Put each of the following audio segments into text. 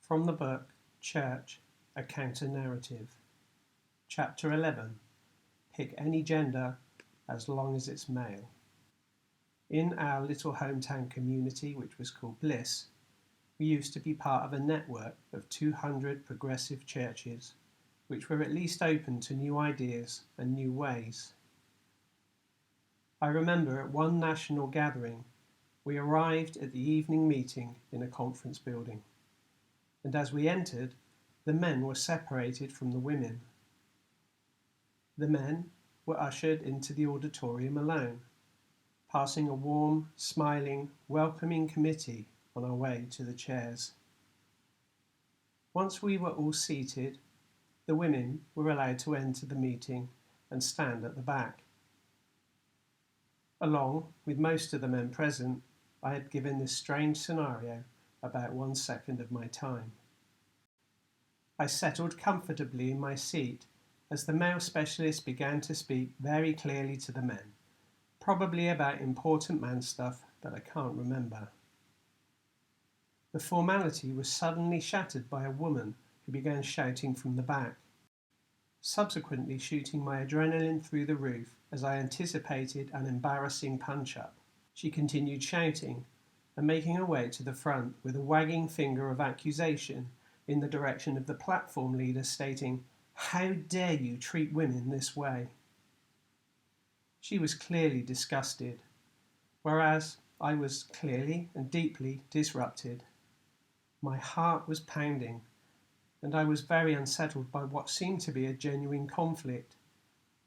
From the book Church, a Counter-Narrative. Chapter 11. Pick any gender as long as it's male. In our little hometown community, which was called Bliss, we used to be part of a network of 200 progressive churches, which were at least open to new ideas and new ways. I remember at one national gathering, we arrived at the evening meeting in a conference building, and as we entered, the men were separated from the women. The men were ushered into the auditorium alone, passing a warm, smiling, welcoming committee on our way to the chairs. Once we were all seated, the women were allowed to enter the meeting and stand at the back. Along with most of the men present, I had given this strange scenario about 1 second of my time. I settled comfortably in my seat as the male specialist began to speak very clearly to the men, probably about important man stuff that I can't remember. The formality was suddenly shattered by a woman who began shouting from the back, subsequently shooting my adrenaline through the roof as I anticipated an embarrassing punch-up. She continued shouting and making her way to the front with a wagging finger of accusation in the direction of the platform leader, stating, "How dare you treat women this way?" She was clearly disgusted, whereas I was clearly and deeply disrupted. My heart was pounding, and I was very unsettled by what seemed to be a genuine conflict,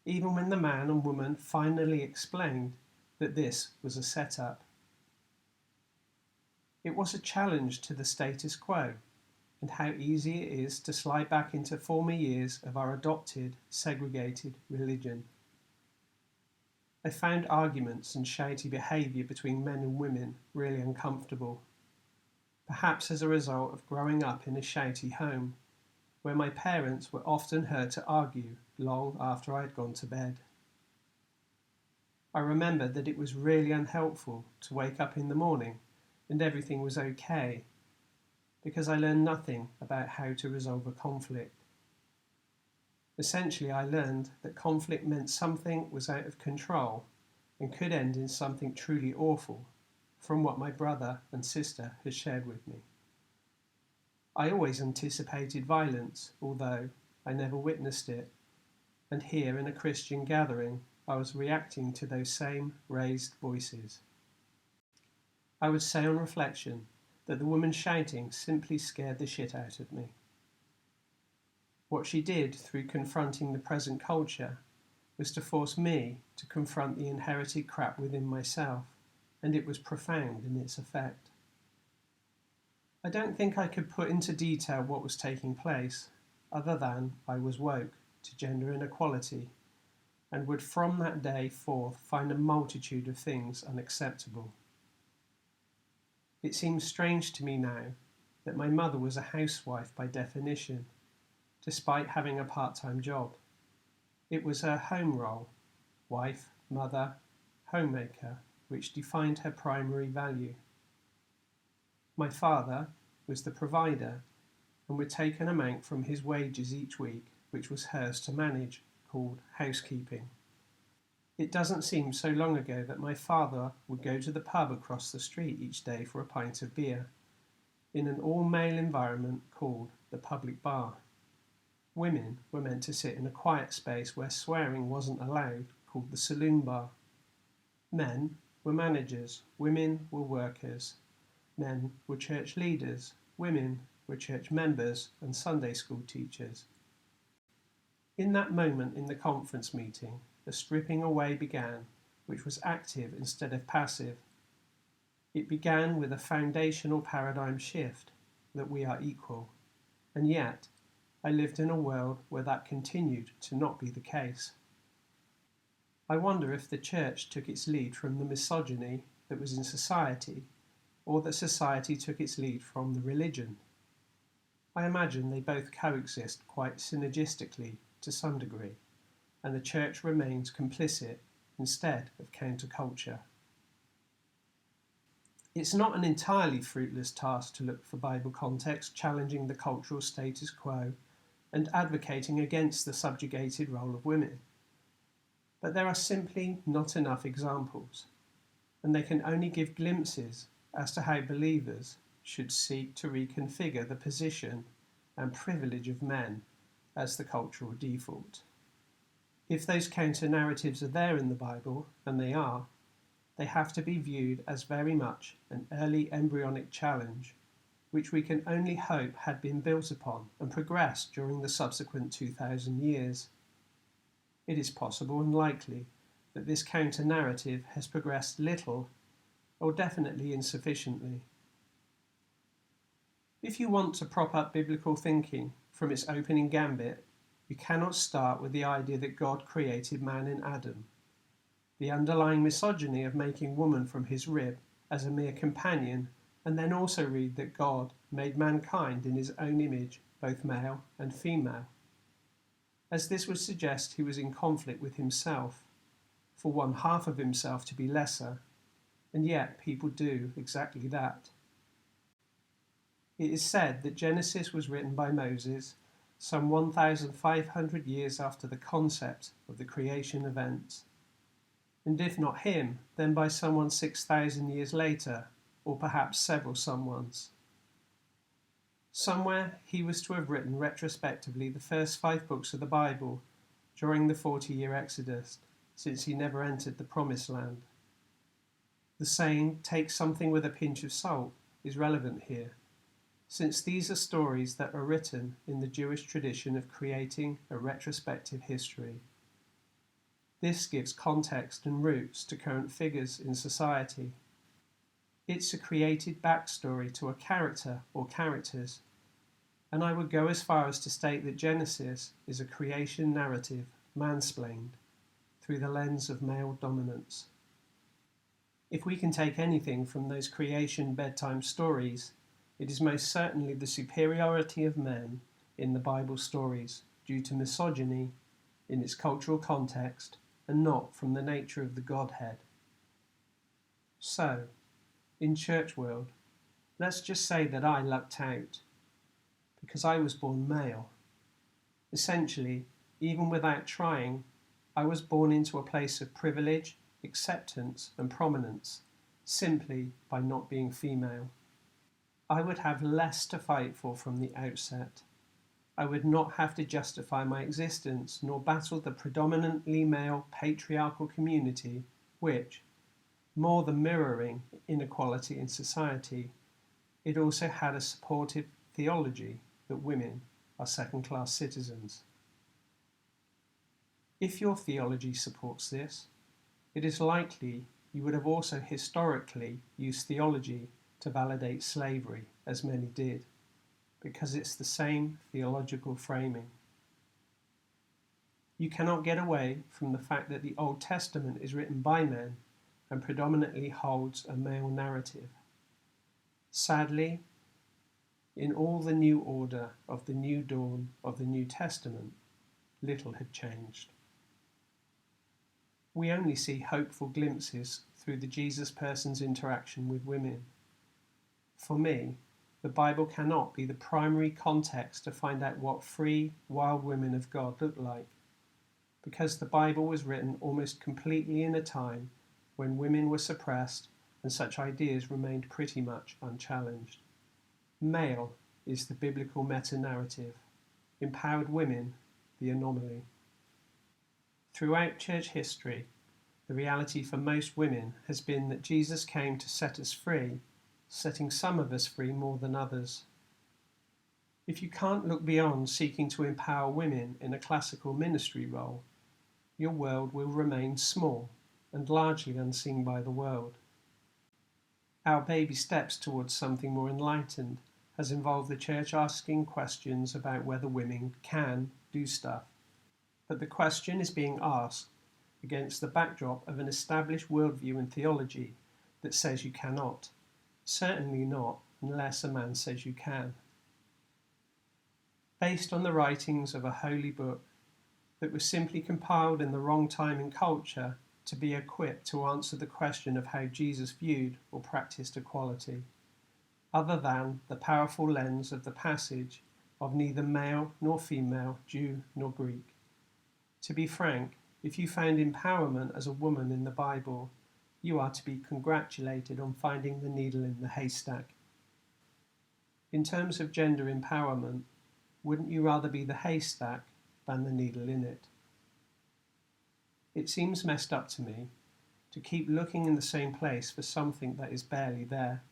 even when the man and woman finally explained that this was a setup. It was a challenge to the status quo, and how easy it is to slide back into former years of our adopted, segregated religion. I found arguments and shouty behaviour between men and women really uncomfortable, perhaps as a result of growing up in a shouty home, where my parents were often heard to argue long after I had gone to bed. I remember that it was really unhelpful to wake up in the morning and everything was okay, because I learned nothing about how to resolve a conflict. Essentially, I learned that conflict meant something was out of control and could end in something truly awful, from what my brother and sister had shared with me. I always anticipated violence, although I never witnessed it, and here in a Christian gathering, I was reacting to those same raised voices. I would say on reflection that the woman shouting simply scared the shit out of me. What she did through confronting the present culture was to force me to confront the inherited crap within myself, and it was profound in its effect. I don't think I could put into detail what was taking place, other than I was woke to gender inequality, and would from that day forth find a multitude of things unacceptable. It seems strange to me now that my mother was a housewife by definition, despite having a part-time job. It was her home role, wife, mother, homemaker, which defined her primary value. My father was the provider and would take an amount from his wages each week, which was hers to manage, called housekeeping. It doesn't seem so long ago that my father would go to the pub across the street each day for a pint of beer, in an all-male environment called the public bar. Women were meant to sit in a quiet space where swearing wasn't allowed, called the saloon bar. Men were managers, women were workers. Men were church leaders, women were church members and Sunday school teachers. In that moment in the conference meeting, the stripping away began, which was active instead of passive. It began with a foundational paradigm shift, that we are equal, and yet I lived in a world where that continued to not be the case. I wonder if the church took its lead from the misogyny that was in society, or that society took its lead from the religion. I imagine they both coexist quite synergistically to some degree, and the church remains complicit instead of counterculture. It's not an entirely fruitless task to look for Bible context, challenging the cultural status quo and advocating against the subjugated role of women. But there are simply not enough examples, and they can only give glimpses as to how believers should seek to reconfigure the position and privilege of men as the cultural default. If those counter-narratives are there in the Bible, and they are, they have to be viewed as very much an early embryonic challenge, which we can only hope had been built upon and progressed during the subsequent 2,000 years. It is possible and likely that this counter-narrative has progressed little, or definitely insufficiently. If you want to prop up biblical thinking from its opening gambit, you cannot start with the idea that God created man in Adam. The underlying misogyny of making woman from his rib as a mere companion, and then also read that God made mankind in his own image, both male and female. As this would suggest he was in conflict with himself, for one half of himself to be lesser, and yet people do exactly that. It is said that Genesis was written by Moses some 1,500 years after the concept of the creation event. And if not him, then by someone 6,000 years later, or perhaps several someones. Somewhere he was to have written retrospectively the first 5 books of the Bible during the 40-year Exodus, since he never entered the Promised Land. The saying, "take something with a pinch of salt," is relevant here, since these are stories that are written in the Jewish tradition of creating a retrospective history. This gives context and roots to current figures in society. It's a created backstory to a character or characters, and I would go as far as to state that Genesis is a creation narrative mansplained through the lens of male dominance. If we can take anything from those creation bedtime stories, it is most certainly the superiority of men in the Bible stories due to misogyny in its cultural context and not from the nature of the Godhead. So, in church world, let's just say that I lucked out, because I was born male. Essentially, even without trying, I was born into a place of privilege, acceptance and prominence, simply by not being female. I would have less to fight for from the outset. I would not have to justify my existence nor battle the predominantly male patriarchal community which, more than mirroring inequality in society, it also had a supportive theology that women are second-class citizens. If your theology supports this, it is likely you would have also historically used theology to validate slavery, as many did, because it's the same theological framing. You cannot get away from the fact that the Old Testament is written by men and predominantly holds a male narrative. Sadly, in all the new order of the new dawn of the New Testament, little had changed. We only see hopeful glimpses through the Jesus person's interaction with women. For me, the Bible cannot be the primary context to find out what free, wild women of God look like, because the Bible was written almost completely in a time when women were suppressed and such ideas remained pretty much unchallenged. Male is the biblical meta-narrative, empowered women the anomaly. Throughout church history, the reality for most women has been that Jesus came to set us free, setting some of us free more than others. If you can't look beyond seeking to empower women in a classical ministry role, your world will remain small and largely unseen by the world. Our baby steps towards something more enlightened has involved the church asking questions about whether women can do stuff. But the question is being asked against the backdrop of an established worldview and theology that says you cannot. Certainly not unless a man says you can. Based on the writings of a holy book that was simply compiled in the wrong time and culture to be equipped to answer the question of how Jesus viewed or practiced equality, other than the powerful lens of the passage of neither male nor female, Jew nor Greek. To be frank, if you found empowerment as a woman in the Bible, you are to be congratulated on finding the needle in the haystack. In terms of gender empowerment, wouldn't you rather be the haystack than the needle in it? It seems messed up to me to keep looking in the same place for something that is barely there,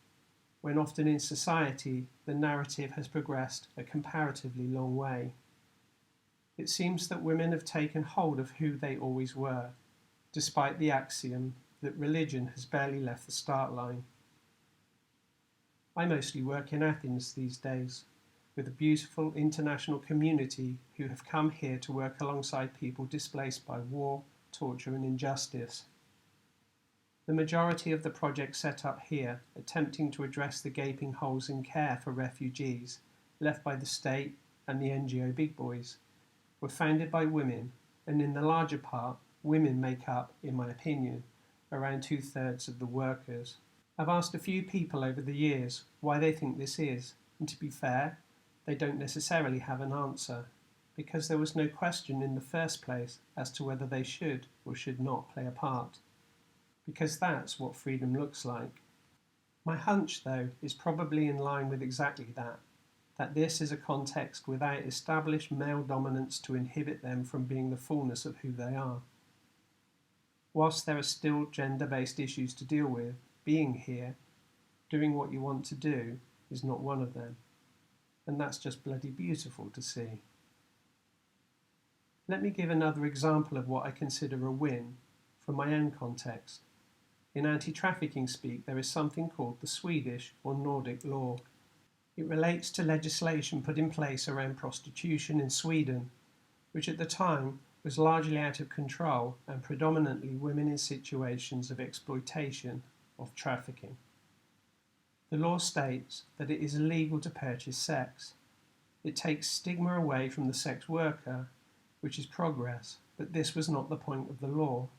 when often in society the narrative has progressed a comparatively long way. It seems that women have taken hold of who they always were, despite the axiom that religion has barely left the start line. I mostly work in Athens these days, with a beautiful international community who have come here to work alongside people displaced by war, torture and injustice. The majority of the projects set up here, attempting to address the gaping holes in care for refugees left by the state and the NGO big boys, were founded by women, and in the larger part, women make up, in my opinion, around 2/3 of the workers. I've asked a few people over the years why they think this is, and to be fair, they don't necessarily have an answer, because there was no question in the first place as to whether they should or should not play a part. Because that's what freedom looks like. My hunch, though, is probably in line with exactly that this is a context without established male dominance to inhibit them from being the fullness of who they are. Whilst there are still gender-based issues to deal with, being here, doing what you want to do, is not one of them. And that's just bloody beautiful to see. Let me give another example of what I consider a win from my own context. In anti-trafficking speak, there is something called the Swedish or Nordic law. It relates to legislation put in place around prostitution in Sweden, which at the time was largely out of control and predominantly women in situations of exploitation, of trafficking. The law states that it is illegal to purchase sex. It takes stigma away from the sex worker, which is progress, but this was not the point of the law.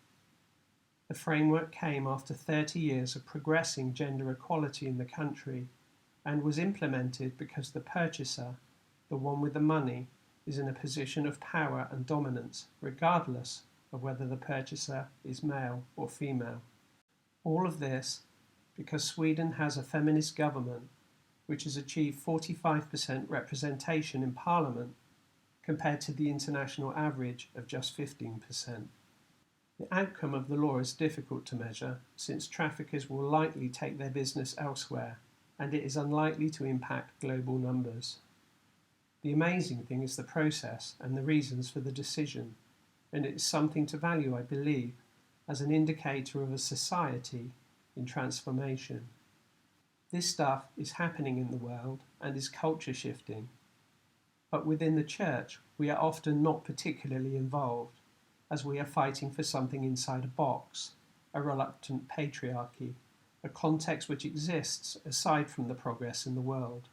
The framework came after 30 years of progressing gender equality in the country and was implemented because the purchaser, the one with the money, is in a position of power and dominance, regardless of whether the purchaser is male or female. All of this because Sweden has a feminist government which has achieved 45% representation in parliament compared to the international average of just 15%. The outcome of the law is difficult to measure since traffickers will likely take their business elsewhere, and it is unlikely to impact global numbers. The amazing thing is the process and the reasons for the decision, and it is something to value, I believe, as an indicator of a society in transformation. This stuff is happening in the world and is culture shifting, but within the church we are often not particularly involved, as we are fighting for something inside a box, a reluctant patriarchy, a context which exists aside from the progress in the world.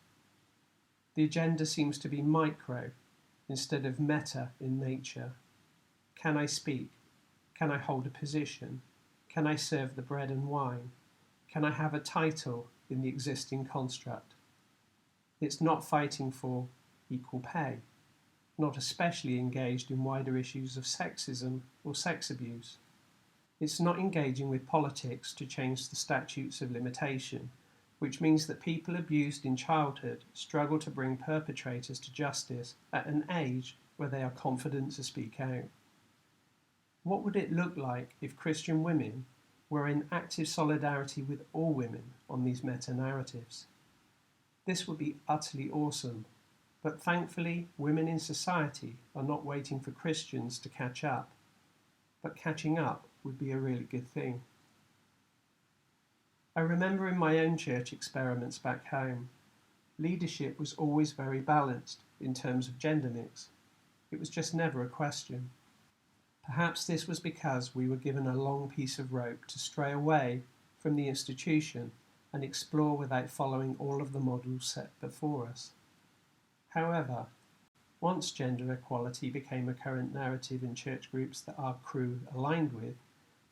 The agenda seems to be micro instead of meta in nature. Can I speak? Can I hold a position? Can I serve the bread and wine? Can I have a title in the existing construct? It's not fighting for equal pay, not especially engaged in wider issues of sexism or sex abuse. It's not engaging with politics to change the statutes of limitation, which means that people abused in childhood struggle to bring perpetrators to justice at an age where they are confident to speak out. What would it look like if Christian women were in active solidarity with all women on these meta-narratives? This would be utterly awesome, but thankfully women in society are not waiting for Christians to catch up, but catching up would be a really good thing. I remember in my own church experiments back home, leadership was always very balanced in terms of gender mix. It was just never a question. Perhaps this was because we were given a long piece of rope to stray away from the institution and explore without following all of the models set before us. However, once gender equality became a current narrative in church groups that our crew aligned with,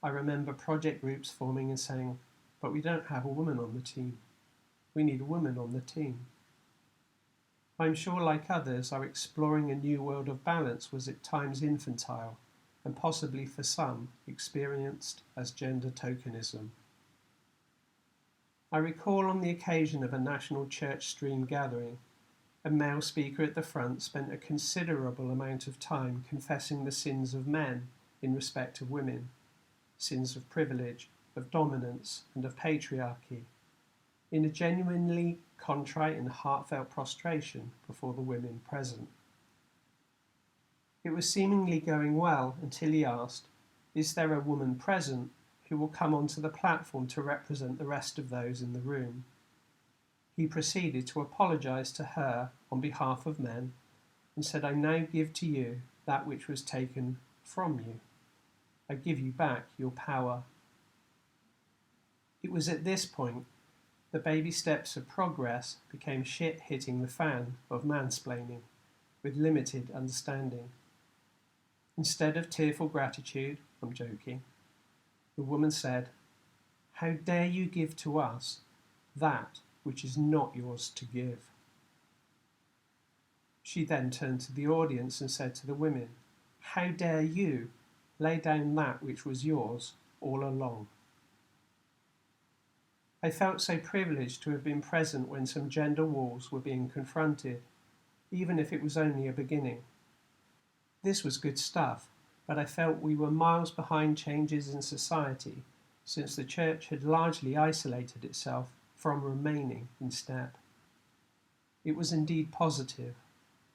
I remember project groups forming and saying, "But we don't have a woman on the team. We need a woman on the team." I'm sure, like others, our exploring a new world of balance was at times infantile, and possibly for some experienced as gender tokenism. I recall on the occasion of a national church stream gathering, a male speaker at the front spent a considerable amount of time confessing the sins of men in respect of women, sins of privilege, of dominance, and of patriarchy, in a genuinely contrite and heartfelt prostration before the women present. It was seemingly going well until he asked, "Is there a woman present who will come onto the platform to represent the rest of those in the room?" He proceeded to apologise to her on behalf of men and said, "I now give to you that which was taken from you. I give you back your power." It was at this point the baby steps of progress became shit hitting the fan of mansplaining with limited understanding. Instead of tearful gratitude, I'm joking, the woman said, "How dare you give to us that which is not yours to give?" She then turned to the audience and said to the women, "How dare you lay down that which was yours all along?" I felt so privileged to have been present when some gender wars were being confronted, even if it was only a beginning. This was good stuff, but I felt we were miles behind changes in society, since the church had largely isolated itself from remaining in step. It was indeed positive,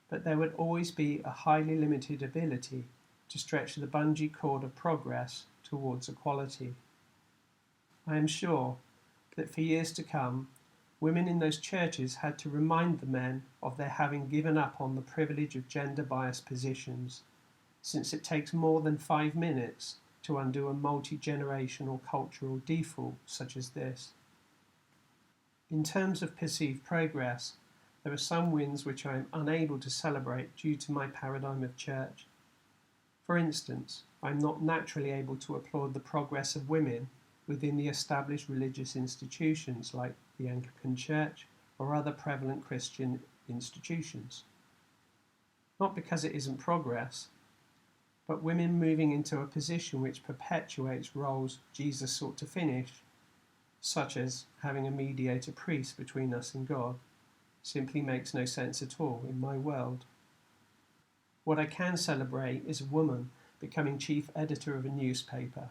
but there would always be a highly limited ability to stretch the bungee cord of progress towards equality. I am sure that for years to come, women in those churches had to remind the men of their having given up on the privilege of gender-biased positions, since it takes more than 5 minutes to undo a multi-generational cultural default such as this. In terms of perceived progress, there are some wins which I am unable to celebrate due to my paradigm of church. For instance, I am not naturally able to applaud the progress of women within the established religious institutions like the Anglican Church or other prevalent Christian institutions. Not because it isn't progress, but women moving into a position which perpetuates roles Jesus sought to finish, such as having a mediator priest between us and God, simply makes no sense at all in my world. What I can celebrate is a woman becoming chief editor of a newspaper,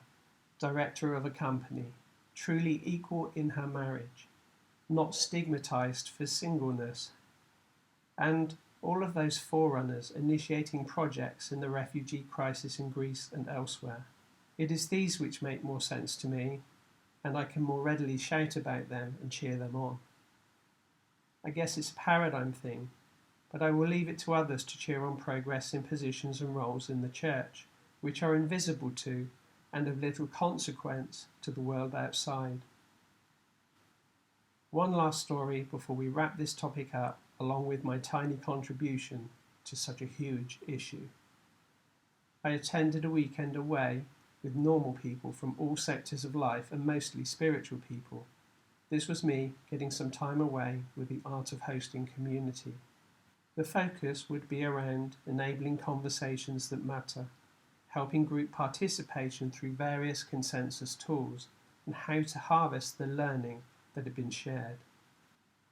director of a company, truly equal in her marriage, not stigmatized for singleness, and all of those forerunners initiating projects in the refugee crisis in Greece and elsewhere. It is these which make more sense to me, and I can more readily shout about them and cheer them on. I guess it's a paradigm thing, but I will leave it to others to cheer on progress in positions and roles in the church, which are invisible to and of little consequence to the world outside. One last story before we wrap this topic up, along with my tiny contribution to such a huge issue. I attended a weekend away with normal people from all sectors of life and mostly spiritual people. This was me getting some time away with the art of hosting community. The focus would be around enabling conversations that matter, helping group participation through various consensus tools, and how to harvest the learning that had been shared.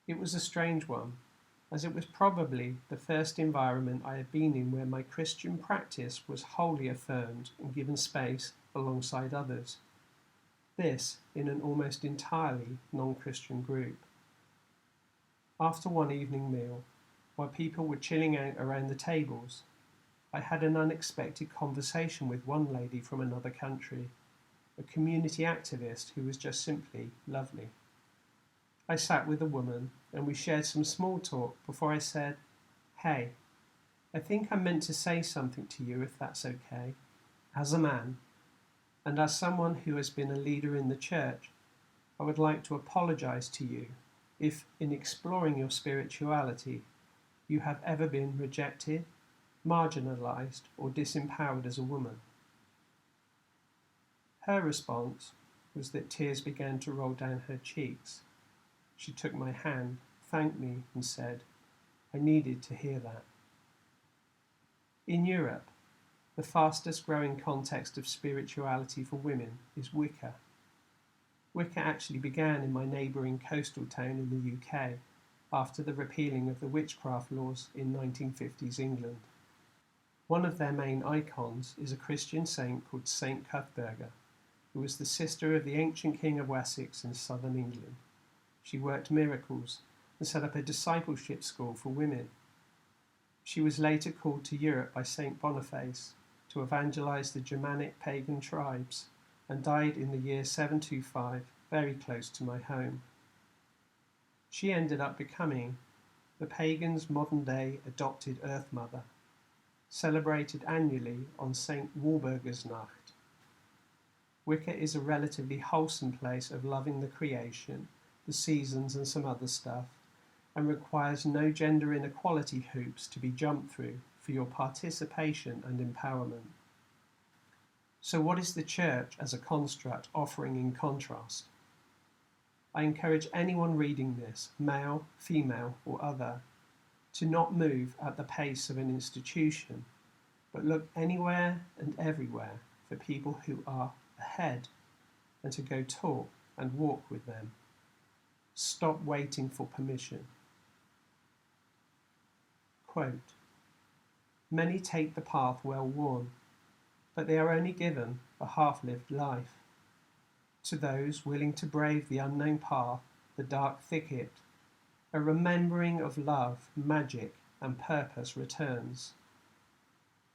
It was a strange one, as it was probably the first environment I had been in where my Christian practice was wholly affirmed and given space alongside others. This in an almost entirely non-Christian group. After one evening meal, while people were chilling out around the tables, I had an unexpected conversation with one lady from another country, a community activist who was just simply lovely. I sat with a woman and we shared some small talk before I said, "Hey, I think I'm meant to say something to you if that's okay. As a man, and as someone who has been a leader in the church, I would like to apologise to you if, in exploring your spirituality, you have ever been rejected, marginalised or disempowered as a woman." Her response was that tears began to roll down her cheeks. She took my hand, thanked me, and said, "I needed to hear that." In Europe, the fastest growing context of spirituality for women is Wicca. Wicca actually began in my neighbouring coastal town in the UK after the repealing of the witchcraft laws in 1950s England. One of their main icons is a Christian saint called Saint Cuthberga, who was the sister of the ancient King of Wessex in southern England. She worked miracles and set up a discipleship school for women. She was later called to Europe by Saint Boniface to evangelize the Germanic pagan tribes and died in the year 725, very close to my home. She ended up becoming the pagans' modern-day adopted Earth Mother, celebrated annually on Saint Walburgisnacht. Wicca is a relatively wholesome place of loving the creation, the seasons and some other stuff, and requires no gender inequality hoops to be jumped through for your participation and empowerment. So what is the Church as a construct offering in contrast? I encourage anyone reading this, male, female or other, to not move at the pace of an institution, but look anywhere and everywhere for people who are ahead and to go talk and walk with them. Stop waiting for permission. Quote, "Many take the path well worn, but they are only given a half-lived life. To those willing to brave the unknown path, the dark thicket, a remembering of love, magic, and purpose returns.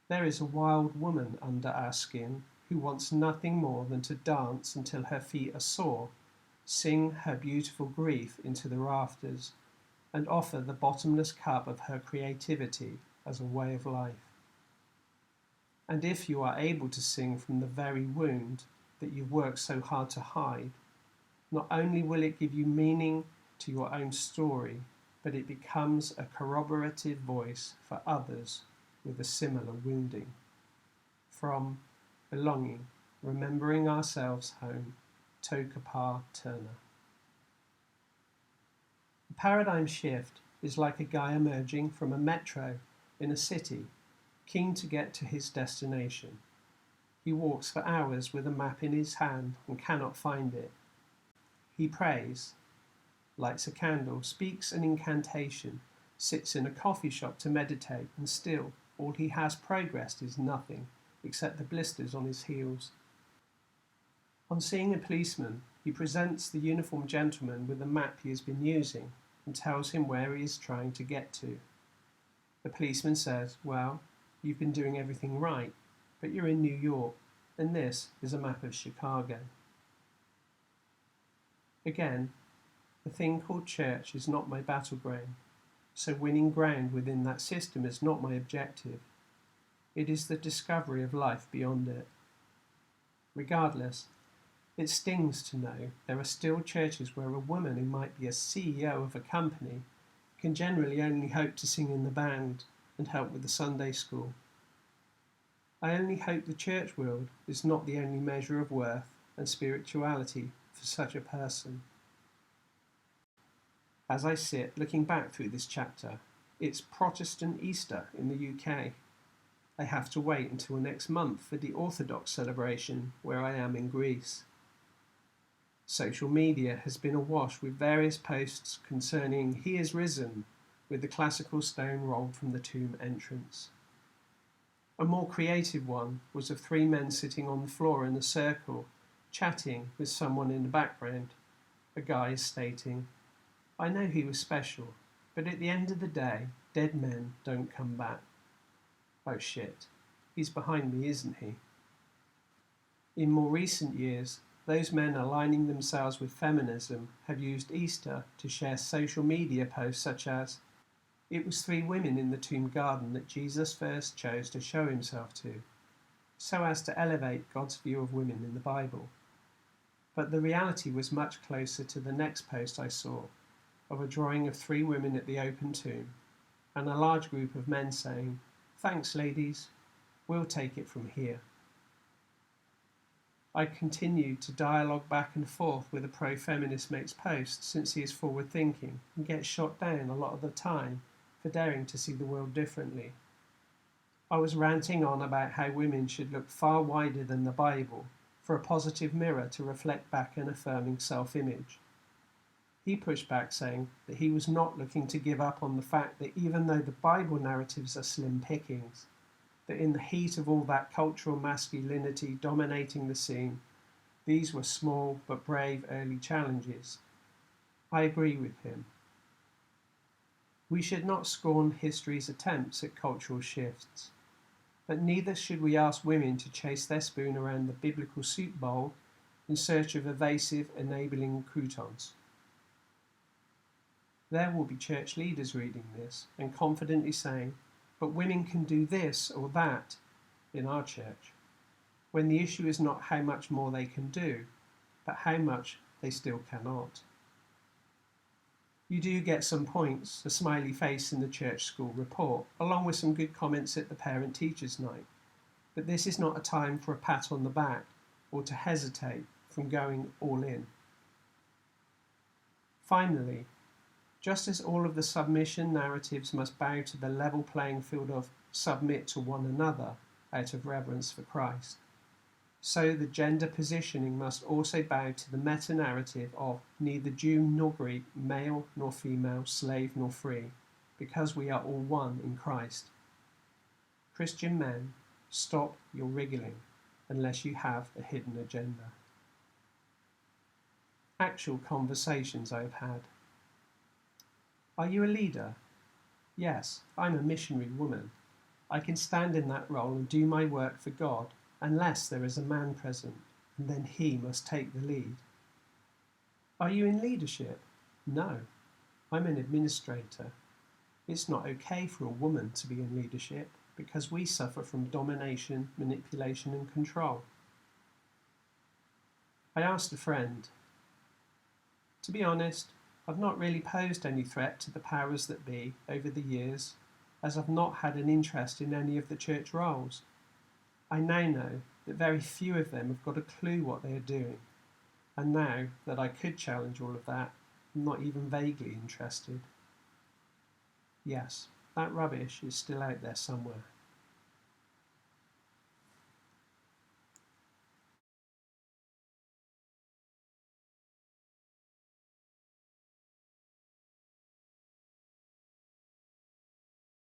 There is a wild woman under our skin who wants nothing more than to dance until her feet are sore, sing her beautiful grief into the rafters, and offer the bottomless cup of her creativity as a way of life. And if you are able to sing from the very wound that you've worked so hard to hide, not only will it give you meaning to your own story, but it becomes a corroborative voice for others with a similar wounding." From Belonging, Remembering Ourselves Home, Tokapar Turner. A paradigm shift is like a guy emerging from a metro in a city, keen to get to his destination. He walks for hours with a map in his hand and cannot find it. He prays, lights a candle, speaks an incantation, sits in a coffee shop to meditate, and still all he has progressed is nothing except the blisters on his heels. On seeing a policeman, he presents the uniformed gentleman with the map he has been using and tells him where he is trying to get to. The policeman says, "Well, you've been doing everything right, but you're in New York, and this is a map of Chicago." Again, the thing called church is not my battleground, so winning ground within that system is not my objective. It is the discovery of life beyond it. Regardless, it stings to know there are still churches where a woman who might be a CEO of a company can generally only hope to sing in the band and help with the Sunday school. I only hope the church world is not the only measure of worth and spirituality for such a person. As I sit looking back through this chapter, it's Protestant Easter in the UK. I have to wait until next month for the Orthodox celebration where I am in Greece. Social media has been awash with various posts concerning "He is risen," with the classical stone rolled from the tomb entrance. A more creative one was of three men sitting on the floor in a circle, chatting with someone in the background. A guy is stating, "I know he was special, but at the end of the day, dead men don't come back." Oh shit, he's behind me, isn't he? In more recent years, those men aligning themselves with feminism have used Easter to share social media posts such as, "It was three women in the tomb garden that Jesus first chose to show himself to," so as to elevate God's view of women in the Bible. But the reality was much closer to the next post I saw, of a drawing of three women at the open tomb, and a large group of men saying, "Thanks, ladies, we'll take it from here." I continue to dialogue back and forth with a pro-feminist mate's post since he is forward-thinking and gets shot down a lot of the time for daring to see the world differently. I was ranting on about how women should look far wider than the Bible for a positive mirror to reflect back an affirming self-image. He pushed back saying that he was not looking to give up on the fact that even though the Bible narratives are slim pickings, that in the heat of all that cultural masculinity dominating the scene, these were small but brave early challenges. I agree with him. We should not scorn history's attempts at cultural shifts, but neither should we ask women to chase their spoon around the biblical soup bowl in search of evasive, enabling croutons. There will be church leaders reading this and confidently saying, but women can do this or that in our church, when the issue is not how much more they can do, but how much they still cannot. You do get some points, a smiley face in the church school report, along with some good comments at the parent-teachers night, but this is not a time for a pat on the back or to hesitate from going all in. Finally, just as all of the submission narratives must bow to the level playing field of submit to one another out of reverence for Christ, so the gender positioning must also bow to the meta-narrative of neither Jew nor Greek, male nor female, slave nor free, because we are all one in Christ. Christian men, stop your wriggling unless you have a hidden agenda. Actual conversations I have had. Are you a leader? Yes, I'm a missionary woman. I can stand in that role and do my work for God unless there is a man present, and then he must take the lead. Are you in leadership? No, I'm an administrator. It's not okay for a woman to be in leadership because we suffer from domination, manipulation and control. I asked a friend. To be honest, I've not really posed any threat to the powers that be over the years, as I've not had an interest in any of the church roles. I now know that very few of them have got a clue what they are doing, and now that I could challenge all of that, I'm not even vaguely interested. Yes, that rubbish is still out there somewhere.